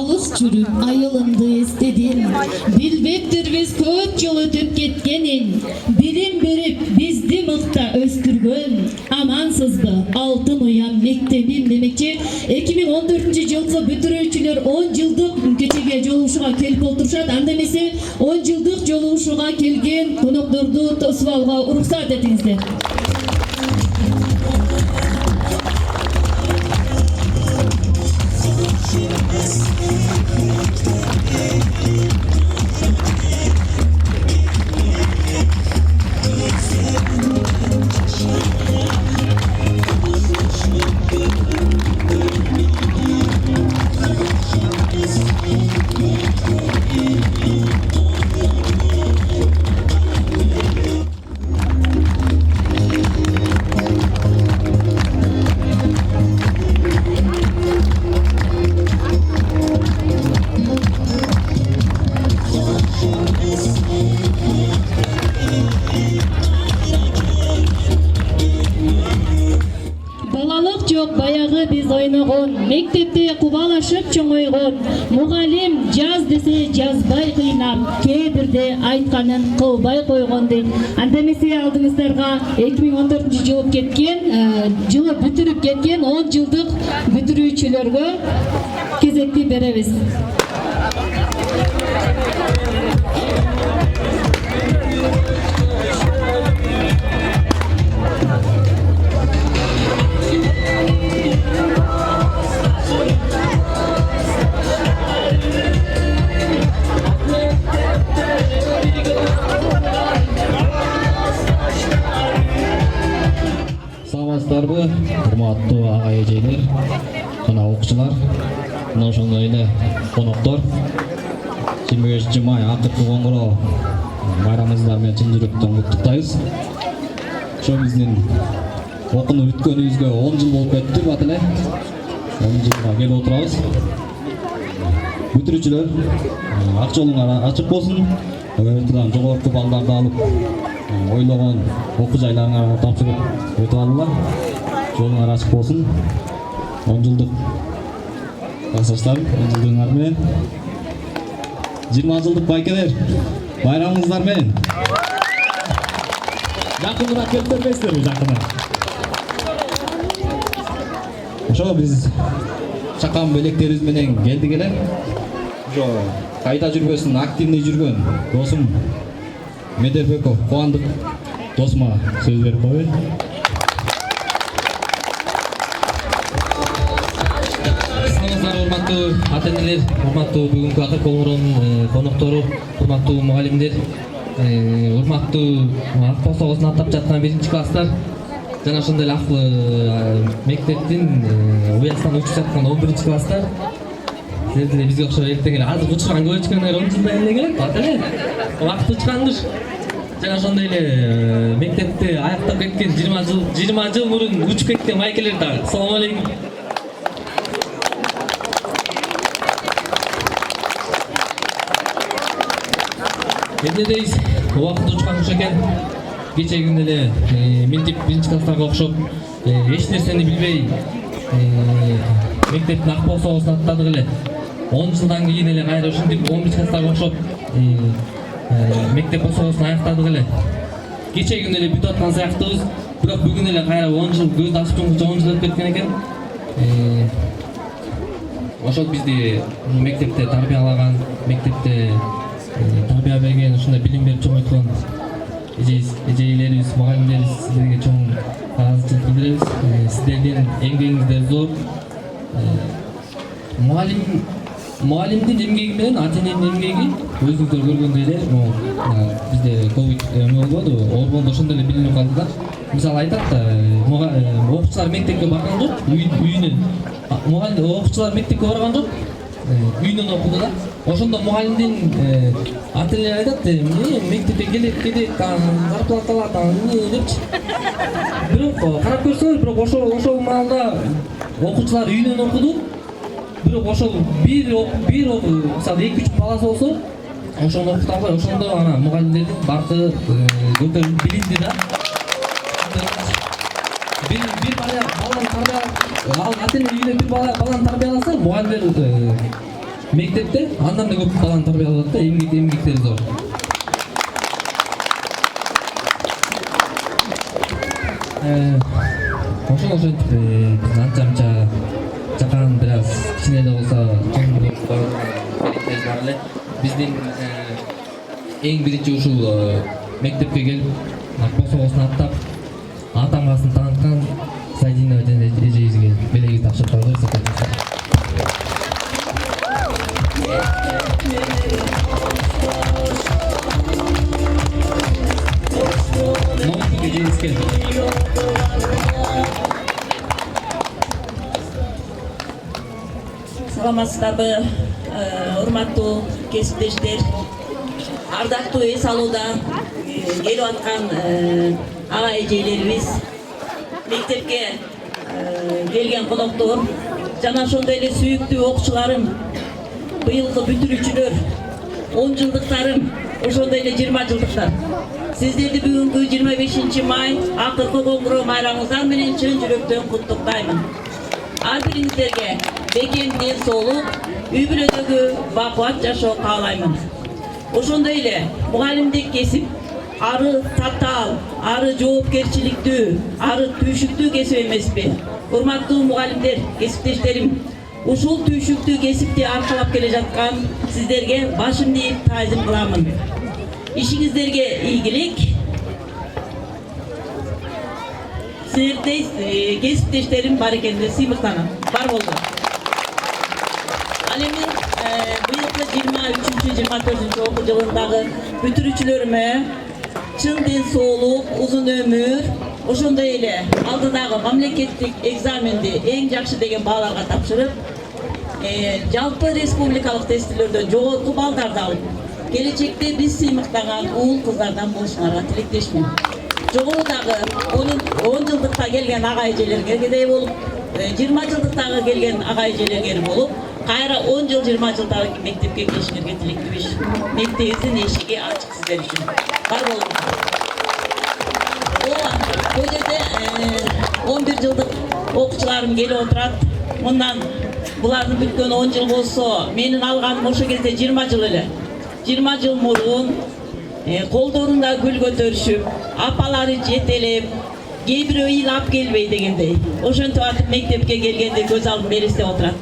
алыс жүрүп айылымды эстедим. Билбептирбиз көп жол өтүп кеткенин, билим берип бизди мыкта өстүргөн. Амансызбы алтын уям мектебим демекчи 2014-жылкы бүтүрүүчүлөр 10 жылдык кечеге жолугушууга келип отурушат. Анда эмесе 10 жылдык жолугушууга келген конокторду тосуп алууга уруксат этиңиздер. Балалык жок баягы биз ойногон, мектепте кубалашып чоңойгон, мугалим жаз десе жазбай кыйнап, кээ бирде айтканын кылбай койгон дейт. Анда эмесе алдыңыздарга 2014-жылы кеткен, жылы бүтүрүп кеткен 10 жылдык бүтүрүүчүлөргө кезекти беребиз. Саламатсыздарбы, урматтуу ага эжелер жана окуучулар, мына ошондой эле коноктор. 25 май акыркы коңгуроо байрамыңыздар менен чын жүрөктөн куттуктайбыз. Ошо биздин окууну бүткөнүбүзгө 10 жыл болуп кетти бат эле. 10 жылга келип отурабыз. Бүтүрүүчүлөр, ак жолуңар ачык болсун. Өтүргөн жогорку балдарды алып, ойлогон окуу жайларыңарга тапшырып өтүп алыңар. Жолуңар ачык болсун. 10 жылдык классташтар, 10 жылдыгыңар менен 20 жылдык байкелер, байрамыңыздар менен. Жакыныраак келип бербейсиздерби, жакыныраак. Ошо биз чакан белектерибиз менен келдик эле. Ошо кайда жүрбөсүн, активный жүргөн досум Медербеков Кубандык досума сөз берип коеюн. Саламатсыздар, урматтуу ата-энелер, урматтуу бүгүнкү акыркы коңгуроонун коноктору, урматтуу мугалимдер, урматтуу ак посогосун аттап жаткан 1-класстар, жана ошондой эле мектептин уясынан учуп жаткан 11-класстар. Силер деле бизге окшоп эртең эле азыр учурган көчкөндөр 10 жылдан эле келет, бат эле. Убакыт учкандыр. Жана ошондой эле мектепти аяктап кеткен 20 жыл мурун учуп кеткен майкелер дагы. Салам алейкум. Эмне дейбиз? Убакыт учкан экен. Кече күнү эле мынтип 1-класстарга окшоп эч нерсени билбей мектептин ак посогосун аттадык эле. 10 жылдан кийин эле кайра ушинтип 11-класстарга окшоп мектеп посогосун аяктадык эле. Кече күнү эле бүтүп аткан сыяктыбыз, бирок бүгүн эле кайра 10 жыл көздү ачып жумгуча 10 жыл өтүп кеткен экен. Ошол бизди мектепте тарбиялаган, мектепте тарбия берген, ушундай билим берип чоңойткон эжейлерибиз, мугалимдерибиз силерге чоң ыраазычылык билдиребиз. Сиздердин эмгегиңиздер зор. Мугалимдин эмгеги менен ата-эненин эмгеги өзүңүздөр көргөндөй эле бизде ковид болду, орбондо ошондой эле билинип калды да. Мисалы айтат да, окуучулар мектепке барган жок, үйүнөн. Окуучулар мектепке барган жок, үйүнөн окуду да. Ошондо мугалимдин ата-энелери айтат, мектепке келет, зарплаталар эмне депчи. Бирок карап көрсөңөр, бирок ошол маалда окуучулар үйүнөн окуду. Бирок ошол бир мисалы 2-3 баласы болсо, ошону окута албай, ошондо ана мугалимдердин баркы көтөрүлүп билинди да. Бир баланы тарбия, ата-эне үйүнө бир баланы тарбияласа, мугалимдер мектепте андан да көп баланы тарбиялап да эмгектери зор. Ошентип биз анча жакан бир аз кичине да болсо чоңдук бар эле. Биздин эң биринчи ушул мектепке келип пособосун аттап атамгасын тааныткан Сайдинова жана эжебизге белегибизди тапшырып коебуз. Саламатсыздарбы, урматтуу кесиптештер, ардактуу эс алууда келип аткан ага эжелерибиз, мектепке келген коноктор жана ошондой эле сүйүктүү окуучуларым, быйылкы бүтүрүүчүлөр, 10 жылдыктарым, ошондой эле 20 жылдыктар. Сиздерди бүгүнкү 25 май акыркы коңгуроо майрамыңыздар менен чын жүрөктөн куттуктаймын. Ар бириңиздерге бекем ден соолук, үй бүлөдөгү бакубат жашоо каалаймын. Ошондой эле мугалимдик кесип ары татаал, ары жоопкерчиликтүү, ары түйшүктүү кесип эмеспи? Урматтуу мугалимдер, кесиптештерим, ушул түйшүктүү кесипти аркалап келе жаткан сиздерге башымды ийип таазим кыламын. Ишиңиздерге ийгилик. Сиздердей кесиптештерим бар экенин сыймыктанам. Бар болду. Ал эми быйылкы 23-24 окуу жылындагы бүтүрүүчүлөрүмө чын ден соолук, узун өмүр, ошондой эле алдыдагы мамлекеттик экзаменди эң жакшы деген бааларга тапшырып, жалпы республикалык тестилерден жогорку балдарды алып, келечекте биз сыймыктаган уул кыздардан болушуңарга тилектешмин. Жогорудагы 10 жылдыкта келген ага эжелерге болуп, 20 жылдыктагы келген ага эжелерге болуп, кайра 10 жыл 20 жылдагы мектепке келишиңерге тилектебиш. Мектебиңиздин эшиги ачык сиздер үчүн. Бар болуңуздар. Бул жерде 11 жылдык окуучуларым келип отурат. Мындан булардын бүткөн 10 жыл болсо, менин алганым ошо кезде 20 жыл эле. 20 жыл мурун колдорунда гүл көтөрүшүп, апалары жетелеп, кээ бирөө ыйлап келбей дегендей. Ошентип атып мектепке келгенде көз алдым элестеп отурат.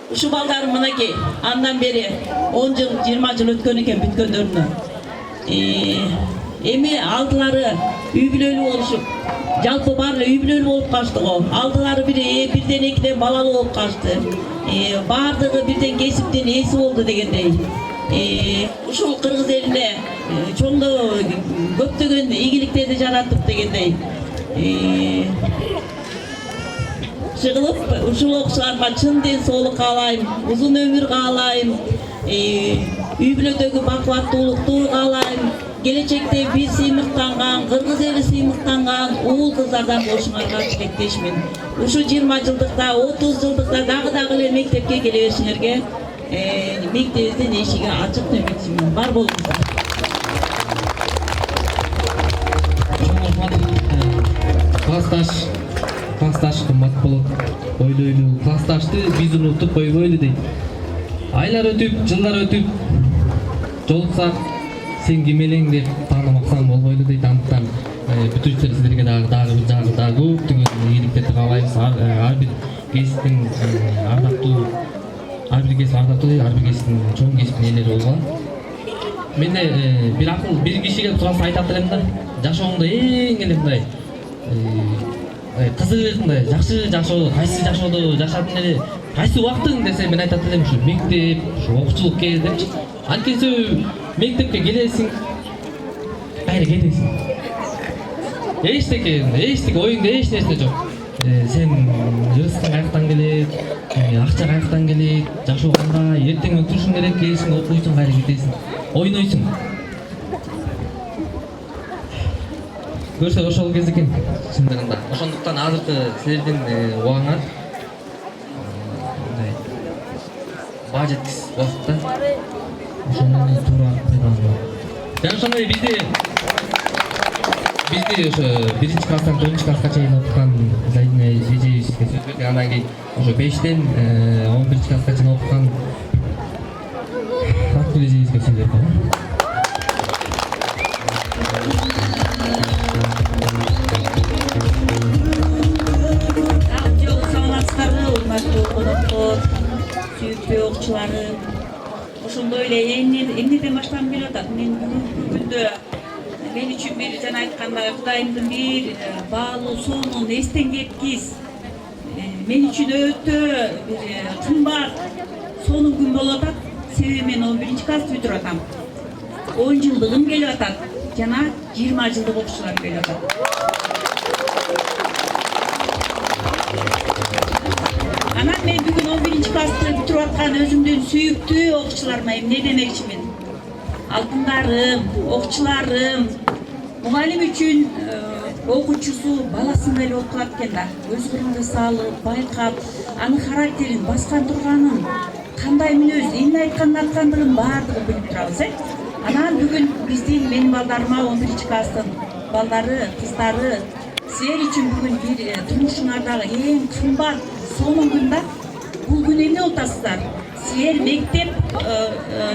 Ушу балдарым мынакей, андан бери 10 жыл, 20 жыл өткөн экен бүткөндөрүнө. Эми алдылары үй бүлөлүү болушуп, жалпы баары үй бүлөлүү болуп калышты го. Алдылары бирден экиден балалуу болуп калышты. Баардыгы бирден кесиптин ээси болду дегендей. Ушул кыргыз элине чоңдо көптөгөн ийгиликтерди жаратып дегендей. Чыгылып, ушул окуучуларга чын ден соолук каалайм, узун өмүр каалайм, үй бүлөдөгү бакубаттуулукту каалайм. Келечекте биз сыймыктанган, кыргыз эли сыймыктанган уул кыздардан болушуңарга тилектешмин. Ушу 20 жылдыкта, 30 жылдыкта дагы эле мектепке келе беришиңерге мектебиздин эшиги ачык деп үмүтсүнмүн. Бар болуңуздар. Классташ кымбат болот. Ойлойлу, классташты биз унутуп койбойлу дейт. Айлар өтүп, жылдар өтүп, жолуксак сен ким элең деп таанымаксан болбойлу дейт. Андыктан бүтүрүүчүлөр сиздерге дагы көптөгөн ийгиликтерди каалайбыз. Ар бир кесиптин ардактуу, ар бир кесиптин чоң кесиптин ээлери болгон. Менде бир киши келип турса айтат элем да, жашооңдо эң эле мындай кызык, мындай жакшы жашоо, кайсы жашоодо жашадың эле, кайсы убактың десе мен айтат элем ушу мектеп, ушу окуучулук кез депчи. Анткени мектепке келесиң, кайра кетесиң. Эчтеке оюңда эч нерсе жок. Сен рызкың каяктан келет, акча каяктан келет, жашоо кандай, эртең турушуң керек, келесиң, окуйсуң, кайра кетесиң, ойнойсуң. Көрсө ошол кез экен чындыгында. Ошондуктан азыркы силердин убагыңар мындай бажеткис убакытта ошону туура пайдаланып. Жана ошондой бизди ошо 1-чи класстан 4-чү класска чейин окуткан Зайдина эжебизге сөз бердик. Андан кийин ошо 5-тен 11-чи класска чейин окуткан келечегибизге сиздер коебу. Урматтуу коноктор, сүйүктүү окуучуларым, ошондой эле эмнеден баштагым келип атат. Мен бүгүнкү күндө мен үчүн бир жана айткандай Кудайымдын бир баалуу сонун эстен кеткис, мен үчүн өтө бир кымбат сонун күн болуп атат. Себеби мен 11-класс бүтүрүп атам. 10 жылдыгым келип атат жана 20 жылдык окуучуларым келип атат. Анан мен бүгүн 11-классты бүтүрүп аткан өзүмдүн сүйүктүү окуучуларыма эмне демекчимин? Алтындарым, окуучуларым, мугалим үчүн окуучусу баласындай эле болуп калат экен да. Өз кырынды салып, байкап, анын характерин, баскан турганын, кандай мүнөз, эмне айткандыгын баардыгын билип турабыз, Анан бүгүн биздин менин балдарыма 11-класстын балдары, кыздары, силер үчүн бүгүн бир турмушуңардагы эң кымбат сонун күн да. Бул күн эмне болуп атасыздар? Силер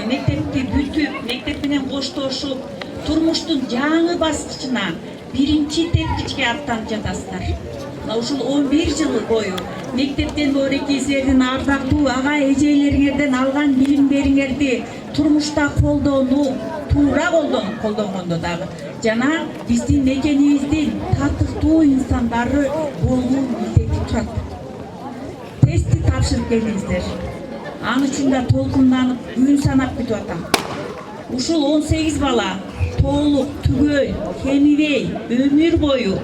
мектепти бүтүп, мектеп менен коштошуп, турмуштун жаңы баскычына биринчи тепкичке аттанып жатасыздар. Ушул 11 жыл бою мектептен доореки силердин ардактуу ага эжелериңерден алган билимдериңерди турмушта колдонуу, туура колдонгондо дагы жана биздин мекенибиздин татыктуу инсандары болуу милдети турат. Тестти тапшырып келдиңиздер. Аны үчүн да толкунданып, күн санап бүтүп атам. Ушул 18 бала толук, түгөй, кемибей, өмүр бою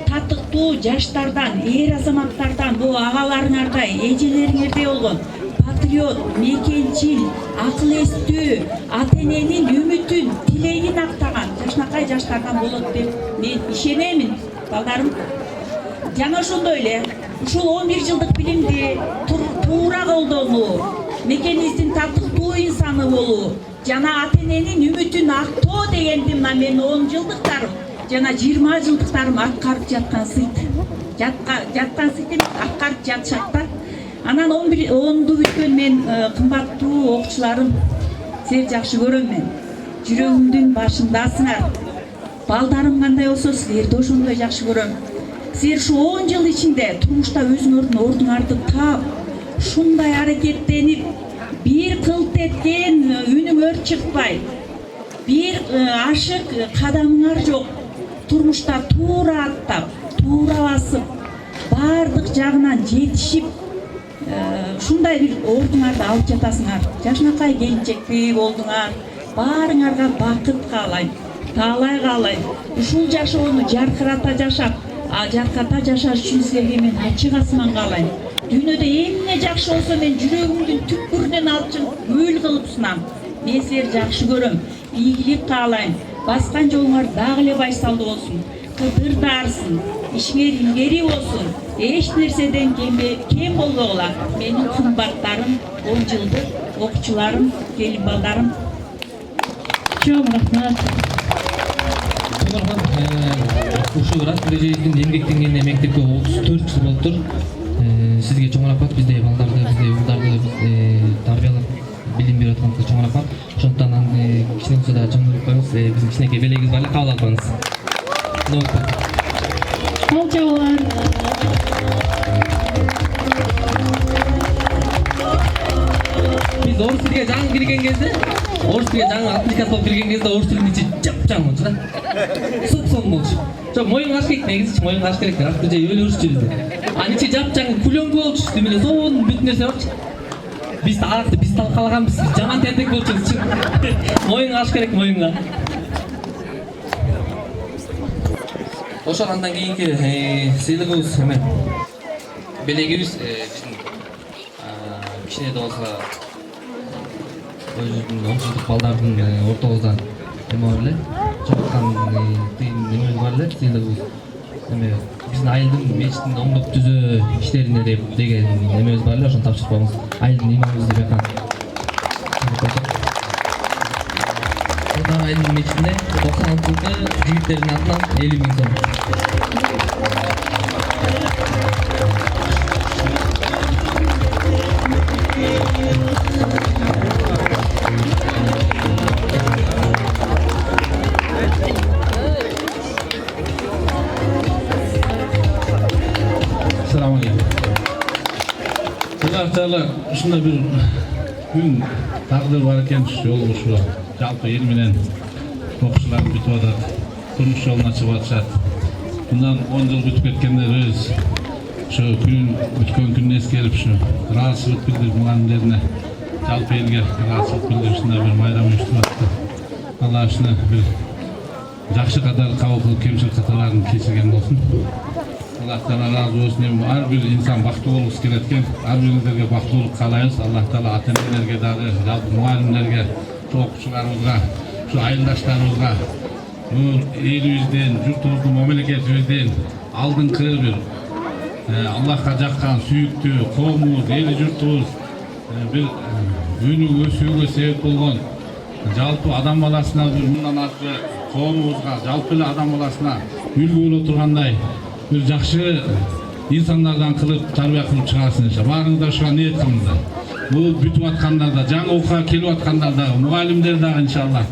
татыктуу жаштардан, азаматтардан, бул агаларыңардай, эжелериңердей болгон патриот, мекенчил, акыл эстүү, ата-эненин үмүтүн, тилегин актаган жашнакай жаштардан болот деп мен ишенемин, балдарым. Жана ошондой эле ушул 11 жылдык билимди туура колдонуу, мекенибиздин татыктуу инсаны болуу жана ата-эненин үмүтүн актоо дегенди мына менин 10 жылдыктарым жана 20 жылдыктарым аткарып жаткан сыйт. Жаткан сыйт аткарып жатышат да. Анан 10ду бүткөн мен кымбаттуу окуучуларым, силерди жакшы көрөм мен. Жүрөгүмдүн башындасыңар. Балдарым кандай болсо силерди ошондой жакшы көрөм. Силер ушу 10 жыл ичинде турмушта өзүңөрдүн ордуңарды таап, ушундай аракеттенип, бир кылт эткен үнүңөр чыкпай, бир ашык кадамыңар жок. Турмушта туура аттап, туура басып, бардык жагынан жетишип, ушундай бир ордуңарды алып жатасыңар. Жашнакай келинчекти болдуңар. Баарыңарга бакыт каалайм, таалай каалайм. Ушул жашоону жаркырата жашап, жашаш үчүн силерге мен ачык асман каалайм. Дүйнөдө эмне жакшы болсо мен жүрөгүмдүн түпкүрүнөн алып гүл кылып сунам. Мен силерди жакшы көрөм, ийгилик каалайм. Баскан жолуңар дагы эле байсалдуу болсун, кыдырдарсын, ишиңер илгери болсун, эч нерседен кем болбогула. Менин кымбаттарым, 10 жылдык окуучуларым, келин балдарым. Чоң рахмат. Ушу Раскол эжебиздин эмгектенгенине мектепке 34 жыл болуптур. Сизге чоң рахмат, бизде балдарды, бизде уулдарды тарбиялап билим берип атканыңызга чоң рахмат. Ошондуктан кичине болсо да чоң коебуз. Биздин кичинекей белегибиз бар эле, кабыл алып коюңуз. Алчаалар. Биз орус тилге жаңы кирген кезде, орус тилге жаңы апликация болуп кирген кезде орус тилинин ичи жапжаң болчу да. Суп-суң болчу. Жок, моюнга аш керек, негизи моюнга аш керек. Раскол эже өлүрүшчү бизди. Анын ичи жапжаң күлөңгү болчу, үстү менен сонун бүт нерсе барчу. Биз аратты, биз талкалаганбыз, жаман тентек болчубуз. Моюнга аш керек, моюнга. Ошол андан кийинки сыйлыгыбыз эме белегибиз биздин кичине да болсо өзүбүздүн 10 жылдык балдардын ортобузда эме бар эле, чоңойткан неме бар эле, сыйлыгыбыз. Эме биздин айылдын мечиттин оңдоп түзөө иштерине деген эмебиз бар эле, ошону тапшырып коебуз. Айылдын имамыбыз деп айткан. Айылдын мечитине 96 жигиттердин атынан 50 000 сом. Аллах Таала ушундай бир күн тагдыр бар экен жолу ушу жалпы эл менен окуучуларды бүтүп атат, турмуш жолуна чыгып атышат. Bundan 10 yıl бүтүп кеткендерибиз ошо күн бүткөн күнүн эскерип ушу ыраазычылык билдирип мугалимдерине жалпы элге ыраазычылык билдирип ушундай бир майрам уюштуруп атты. Алла ушуну бир жакшы катары кабыл кылып кемчилик каталарын кечирген болсун. Аллах Таала разы болсун. Эми ар бир инсан бактылуу болгусу келет экен. Ар бириңиздерге бактылуулук каалайбыз. Аллах Таала ата-энелерге дагы, жалпы мугалимдерге, окуучуларыбызга, ушу айылдаштарыбызга элибизден, журтубуздун, мамлекетибизден алдыңкы бир Аллахка жаккан сүйүктүү коомубуз, эли журтубуз бир өнүгүп өсүүгө себеп болгон жалпы адам баласына бир мындан аркы коомубузга, жалпы эле адам баласына үлгү боло тургандай бир жакшы инсандардан кылып тарбия кылып чыгарсын иншалла. Баарыңыздар ушуга ниет кылыңыздар. Бул бүтүп аткандар да, жаңы окууга келип аткандар да, мугалимдер дагы иншалла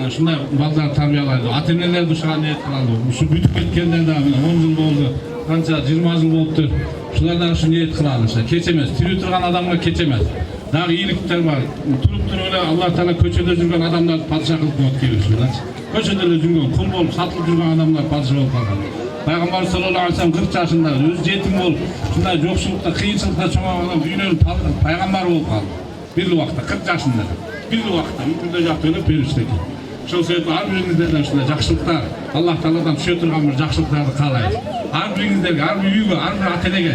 ушундай балдар тарбиялайды. Ата-энелер ушуга ниет кылалы. Ушу бүтүп кеткендер дагы 10 жыл болду, канча 20 жыл болуптур. Ушулар дагы ушу ниет кылалы. Кеч эмес, тирүү турган адамга кеч эмес. Дагы ийгиликтер бар. Туруп туруп эле Аллах Таала көчөдө жүргөн адамдарды падыша кылып коет кейбирчилерчи. Көчөдө эле жүргөн, кул болуп сатылып жүргөн адамдар падыша болуп калган. Пайгамбар саллаллаху алейхи вассалам 40 жашында өзү жетим болуп, ушундай жокчулукта, кыйынчылыкта чоңойгон дүйнөнүн пайгамбары болуп калды. Бир убакта 40 жашында. Бир убакта үкүмдө жакты эле периште экен. Ошол себептен ар бириңиздерден ушундай жакшылыктар, Аллах Тааладан түшө турган бир жакшылыктарды каалайбыз. Ар бириңиздерге, ар бир үйгө, ар бир ата-энеге,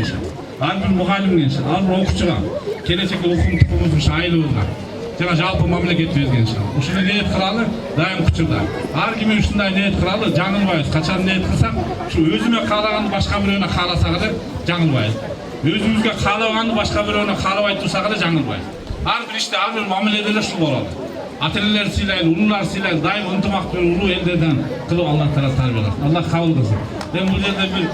ар бир мугалимге, ар бир окуучуга, келечекте окуум тукумубуз ушу айылыбызга жана жалпы мамлекетибизге иншалла. Ушуну ниет кылалы, дайым учурда. Ар ким ушундай ниет кылалы, жаңылбайбыз. Качан ниет кылсак, ушу өзүмө каалаганды башка бирөөнө кааласак эле жаңылбайбыз. Өзүбүзгө каалабаганды башка бирөөнө каалабай турсак эле жаңылбайбыз. Ар бир иште, ар бир мамиледе эле ушул болот. Ата-энелер сыйлайлы, улуулар сыйлайлы, дайым ынтымактуу улуу элдерден кылып Аллах Таала тарбияласын. Аллах кабыл кылсын. Эми бул жерде бир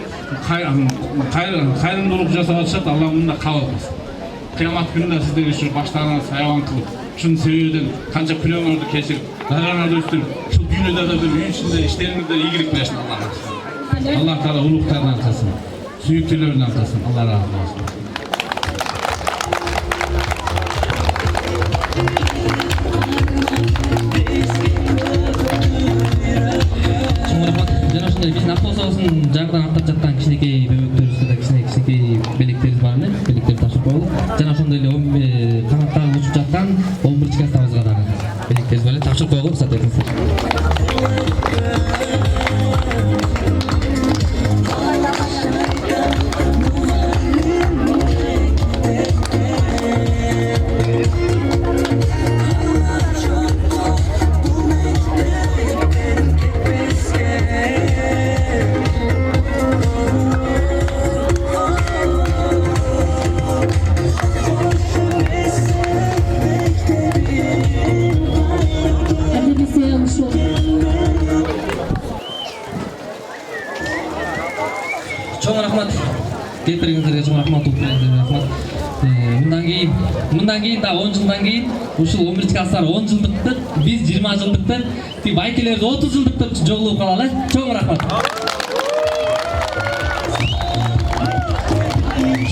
кайрымдуулук жасап атышат, Аллах мында кабыл кылсын. Кыямат күнүндө сиздерге ушу баштарыңар саябан кылып, ушунун себебинен канча күнөөңөрдү кечирип, дарыяңарды өстүрүп, ушул дүйнөдө да бир үй ичинде иштериңизде ийгилик берсин Аллах. Аллах Таала улуктардан кылсын, сүйүктүүлөрүнөн кылсын. Алла разы болсун. Биздин автобусубуздун жагынан аттап жаткан кичинекей бөбөктөрүбүздө да кичинекей белектерибиз бар эле, белектерди тапшырып коелу. Жана ошондой эле канаттары учуп жаткан 11 класстабызга дагы белектерибиз бар эле, тапшырып коелу, уруксат этиңиздер. Чоң рахмат. Келтиргениңизге чоң рахмат, рахмат. Мындан кийин да 10 жылдан кийин ушул 11 класстар 10 жылдыктыр, биз 20 жылдыктыр, тип байкелерди 30 жылдыктыр жолугуп калалы. Чоң рахмат.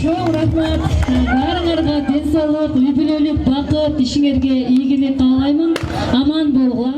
Чоң рахмат. Баарыңарга ден соолук, үй бүлөлүк бакыт, ишиңерге ийгилик каалаймын. Аман болгула.